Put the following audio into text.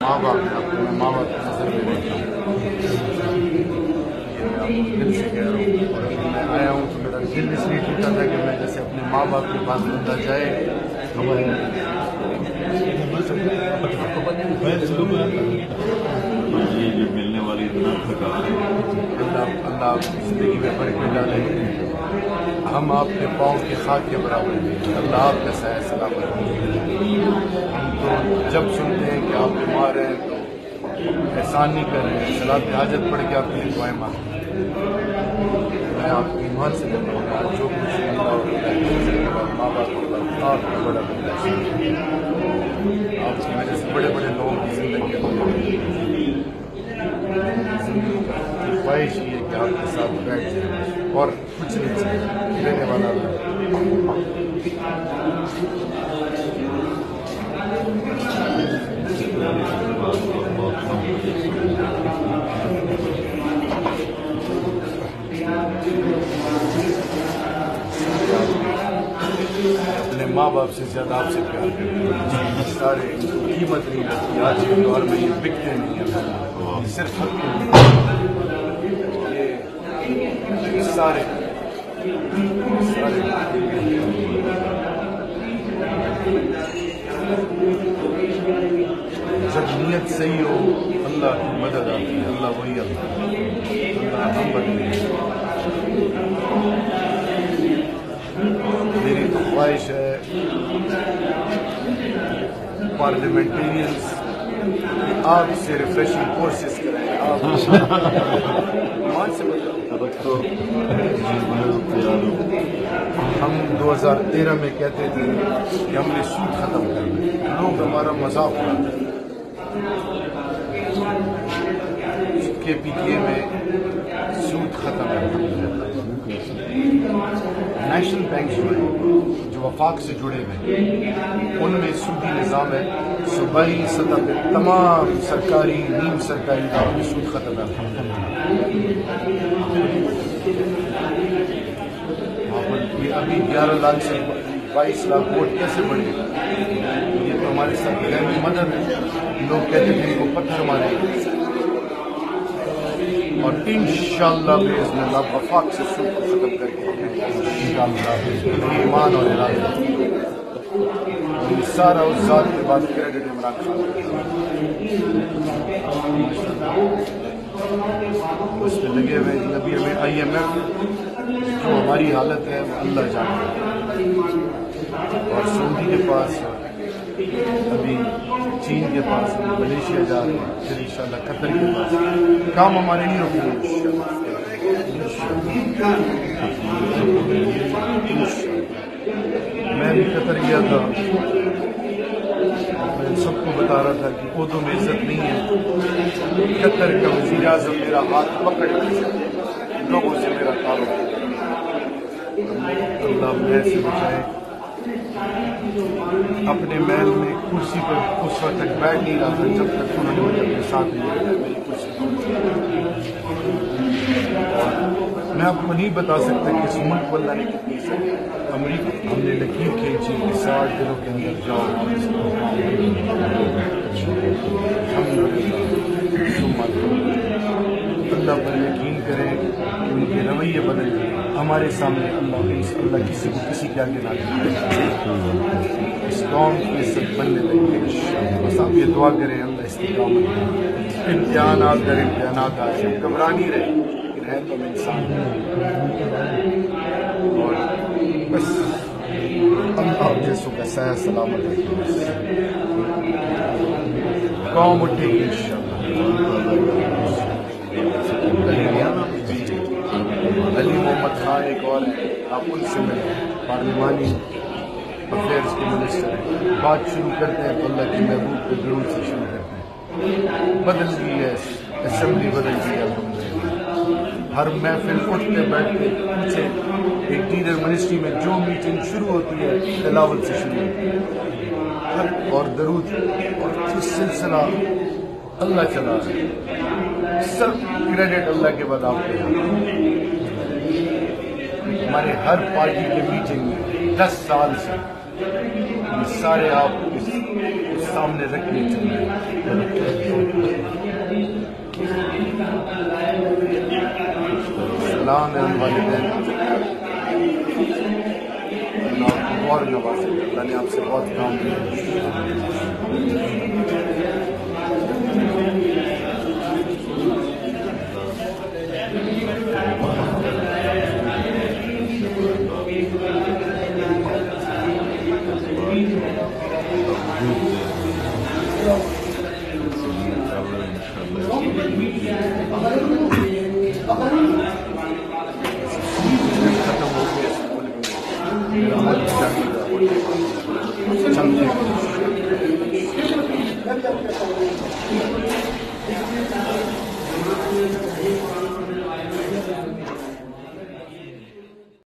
ماں باپ نے آپ کو میں ماں باپ کی نظر میں دیکھتا ہوں، یہ میں آپ کو دل سے کہہ رہا ہوں. اور ابھی میں آیا ہوں تو میرا دل اس لیے ٹوٹا تھا کہ میں جیسے اپنے ماں باپ کے پاس بندہ جائے یہ جو ملنے والی تھکان اللہ آپ کی زندگی میں برکت ڈالے. ہم آپ کے پاؤں کے خاک کے برابر ہیں. اللہ آپ کا سایہ سلامت رکھے. ہم تو جب سنتے ہیں کہ آپ بیمار ہیں تو احسان نہیں کر رہے ہیں، صلاۃ حاجت پڑھ کے آپ کی دعائیں مانگتے ہیں. میں آپ کی ایمان سے کہتا ہوں کہ جو کچھ اللہ ماں باپ کے بعد آپ کو بڑا بندہ ہے. آپ کی وجہ سے بڑے بڑے لوگوں کی زندگی کی خواہش یہ ہے کہ آپ کے ساتھ بیٹھ جائیں اور کچھ نہیں چاہیے دینے والا اپنے ماں باپ سے زیادہ آپ سے پیار کرتے ہیں. سارے قیمت نہیں رکھتی آج کے دور میں، یہ بکتے نہیں ہیں. صرف یہ سارے جب نیت صحیح ہو اللہ کی مدد آتی ہے. اللہ وہی اللہ ہم بدلے. میری تو خواہش ہے پارلیمنٹیرینس آپ سے ریفریشنگ کورسز کریں. آپ ہم 2013 میں کہتے تھے کہ ہم نے سود ختم کرنا ہے. لوگ ہمارا مذاق اڑاتے ہیں. کے پی کے میں سود ختم ہے. نیشنل بینک جو وفاق سے جڑے ہوئے ان میں سودی نظام ہے. صوبائی سطح پہ تمام سرکاری نیم سرکاری اداروں میں سود ختم ہے. ابھی 11 لاکھ سے 22 لاکھ ووٹ کیسے بڑھے گا؟ یہ تو ہمارے ساتھ غیر مدد ہے. لوگ کہتے تھے ان کو پتھر مارے اور انشاءاللہ باذن اللہ وفاق سے سود کو ختم کر کے ایمان اور ارادہ یہ سارا اس ذات کے بعد کریڈٹ عمران خان اس پہ لگے ہوئے. ابھی ہمیں IMF جو ہماری حالت ہے وہ اللہ جانتا ہے. اور سعودی کے پاس ابھی چین کے پاس ملیشیا جا رہے ہیں، پھر انشاءاللہ قطر کے پاس. کام ہمارے نہیں رکے میں بھی قطر گیا تھا. میں سب کو بتا رہا تھا کہ عہدوں میں عزت نہیں ہے. قطر کا وزیر اعظم میرا ہاتھ پکڑ کے لوگوں سے میرا تعلق ہے. اللہ میں سے بچائے. اپنے محل میں کرسی پر اس وقت تک بیٹھ نہیں رہا تھا جب تک انہوں نے مجھے اپنے ساتھ نہیں رکھا. میری کرسی میں آپ کو نہیں بتا سکتا کہ اس ملک کو اللہ نے کتنی سے امریکہ ہم نے لکیر کھینچی کہ 60 دنوں کے اندر جاؤ. اللہ پر یقین کریں کہ ان کے رویے بدل گئے. ہمارے سامنے اللہ کسی کو کسی کے آگے نہ کرے. اس قوم کی عزت بننے لگی. بس آپ یہ دعا کریں اللہ استقامت. امتحانات در امتحانات آئے گھبرا نہیں رہے ہے تو انسان اور بس اللہ جیسوں کا سایہ سلامت رکھے. قوم اٹھے گی علی محمد خان ایک اور ہے. آپ ان سے ملیں. پارلیمانی افیئرس کے منسٹر ہیں. بات شروع کرتے ہیں تو اللہ کے محبوب کو درود سے شروع کرتے ہیں. بدل گئی ہے اسمبلی، بدل گئی ہے. ہر محفل اٹھتے بیٹھتے پیچھے انٹیریئر منسٹری میں جو میٹنگ شروع ہوتی ہے تلاوت سے شروع ہوتی ہے اور درود اور سلسلہ اللہ چلا رہا ہے. سب کریڈٹ اللہ کے بعد آپ کو. ہمارے ہر پارٹی کے میٹنگ میں 10 سال سے یہ سارے آپ کے سامنے رکھنے چاہیے. ان والدین اللہ آپ کو اور نوازے. اللہ نے آپ سے بہت کام کیا. ختم ہو گیا اس ملک میں. میرا ملک چاہیے چلتے